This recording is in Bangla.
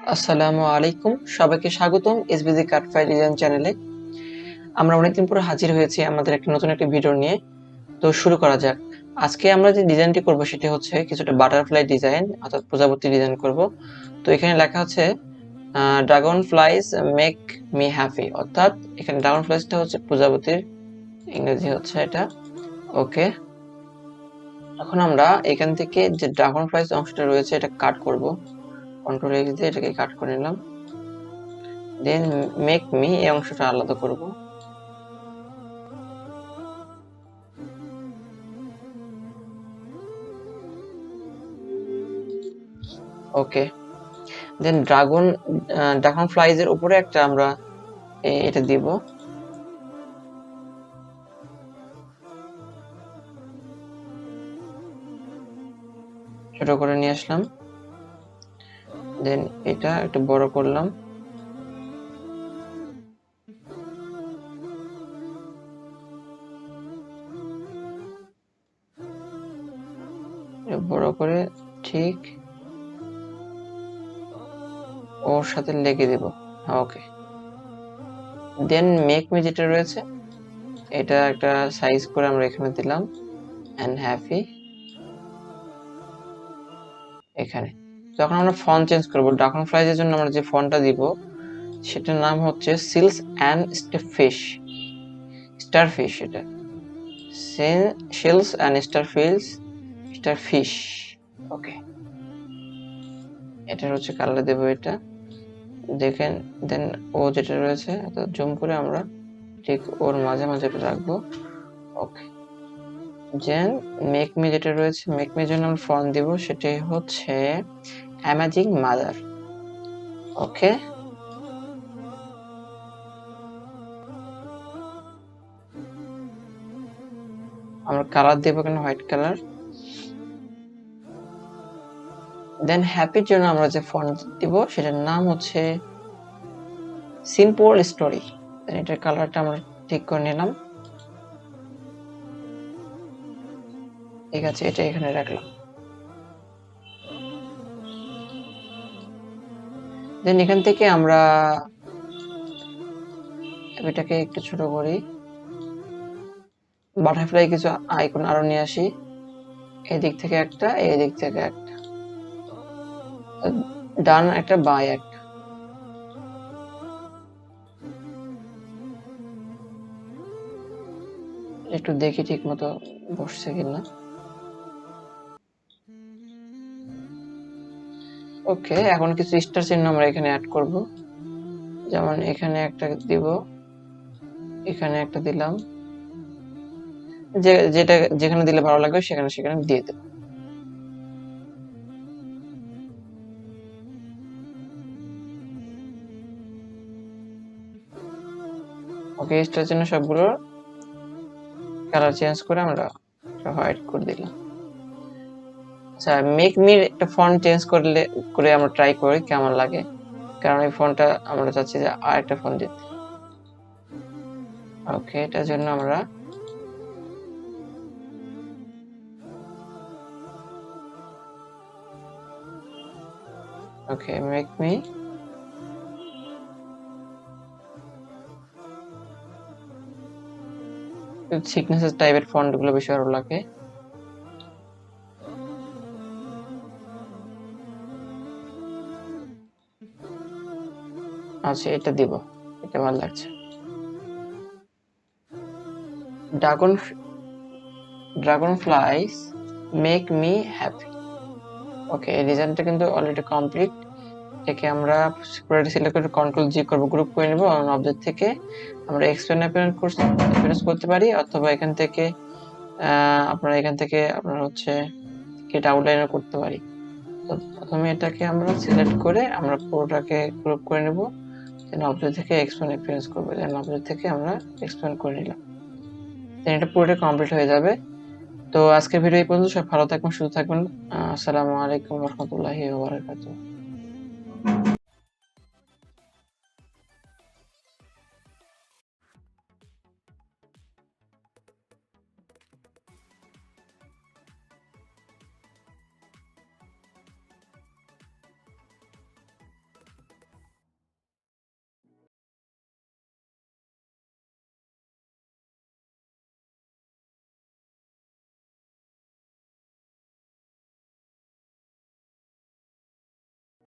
আসসালামু আলাইকুম, সবাইকে স্বাগতম এসভিজি কাট ফাইল ডিজাইন চ্যানেলে। আমরা অনেকদিন পরে হাজির হয়েছি আমাদের নতুন একটা ভিডিও নিয়ে। তো শুরু করা যাক। আজকে আমরা যে ডিজাইনটি করব সেটি হচ্ছে কিছুটা বাটারফ্লাই ডিজাইন, অর্থাৎ প্রজাপতি ডিজাইন করব। তো এখানে লেখা আছে dragon flies make me happy, অর্থাৎ এখানে ড্রাগন ফ্লাইজটা হচ্ছে প্রজাপতির ইংরেজি হচ্ছে এটা। ওকে, এখন আমরা এখান থেকে যে ড্রাগন ফ্লাইজ অংশটা রয়েছে এটা কাট করব। কন্ট্রোল এক্স দিয়ে এটাকে কাট করে নিলাম। দেন মেক মি এই অংশটা আলাদা করব। ওকে, দেন ড্রাগন ফ্লাইজ এর উপরে একটা আমরা এটা দিব। ছোট করে নিয়ে আসলাম, দেন এটা একটু বড় করলাম। বড় করে ঠিক ওর সাথে লেগে দেব। ওকে, দেন মেক মি যেটা রয়েছে এটা একটা সাইজ করে আমরা এখানে দিলাম এন্ড হ্যাপি এখানে। যখন আমরা ফন্ট চেঞ্জ করব ড্রাগন ফ্লাইজ এর জন্য আমরা যে ফন্টটা দিব সেটার নাম হচ্ছে সিলস এন্ড স্টারফিশ। এটা শিলস এন্ড স্টারফিশ। ওকে, এটা হচ্ছে কালার দেব এটা, দেখেন। দেন ও যেটা রয়েছে অর্থাৎ জুম করে আমরা ঠিক ওর মাঝে মাঝে এটা রাখবো। ওকে, দেন মেক মি যেটা রয়েছে, মেক মি জন্য আমরা ফন্ট দিব, সেটা হচ্ছে অ্যামেজিং মাদার। ওকে, আমরা কালার দেব কেন হোয়াইট কালার। দেন হ্যাপির জন্য আমরা যে ফন্ট দিব সেটার নাম হচ্ছে সিম্পল স্টোরি। দেন এটার কালারটা আমরা ঠিক করে নিলাম। ঠিক আছে, এটা এখানে রাখলাম। দেন এখান থেকে আমরা এটাকে একটু ছোট করি, বাটারফ্লাই কিছু আইকন আরো নিয়ে আসি। এদিক থেকে একটা, এদিক থেকে একটা, ডান একটা, বাই একটা। একটু দেখি ঠিক মতো বসছে কিনা। ওকে, এখন কিছু স্টার চিহ্ন আমরা এখানে অ্যাড করব। যেমন এখানে একটা দিব, এখানে একটা দিলাম, যেটা যেখানে দিলে ভালো লাগবে সেখানে সেখানে দিয়ে দেব। ওকে, স্টার চিহ্ন সবগুলো কালার চেঞ্জ করে আমরা হোয়াইট করে দিলাম। আচ্ছা, মেক মির একটা ফন্ট চেঞ্জ করে আমরা ট্রাই করি কেমন লাগে, কারণ এই ফন্টটা আমরা চাচ্ছি যে আরেকটা ফন্ট দিতে। ওকে, এটার জন্য আমরা ওকে মেক মি সিগনেচার টাইপের ফন্ট গুলো বেশি ভালো লাগে। আচ্ছা, এটা দিব, এটা ভালো লাগছে। Dragon flies make me happy. Okay, এই ডিজাইনটা কিন্তু অলরেডি কমপ্লিট। একে আমরা সিকিউরিটি সিলেক্ট করে কন্ট্রোল জি করব, গ্রুপ করে নেব। অবজেক্ট থেকে আমরা এক্সপ্যান্ড করতে পারি, অথবা এখান থেকে আপনারা হচ্ছে কেটে আউটলাইনার করতে পারি। তো প্রথমে এটাকে আমরা সিলেক্ট করে আমরা পুরোটাকে গ্রুপ করে নেব। দেন অবজেক্ট থেকে এক্সপ্যান্ড করব, দেন অবজেক্ট থেকে আমরা এক্সপ্যান্ড করে নিলাম। দেন এটা পুরোটা কমপ্লিট হয়ে যাবে। তো আজকের ভিডিও এই পর্যন্ত। সব ভালো থাকবেন, সুস্থ থাকবেন। আসসালামু আলাইকুম ওয়া রাহমাতুল্লাহি ওয়া বারাকাতুহু।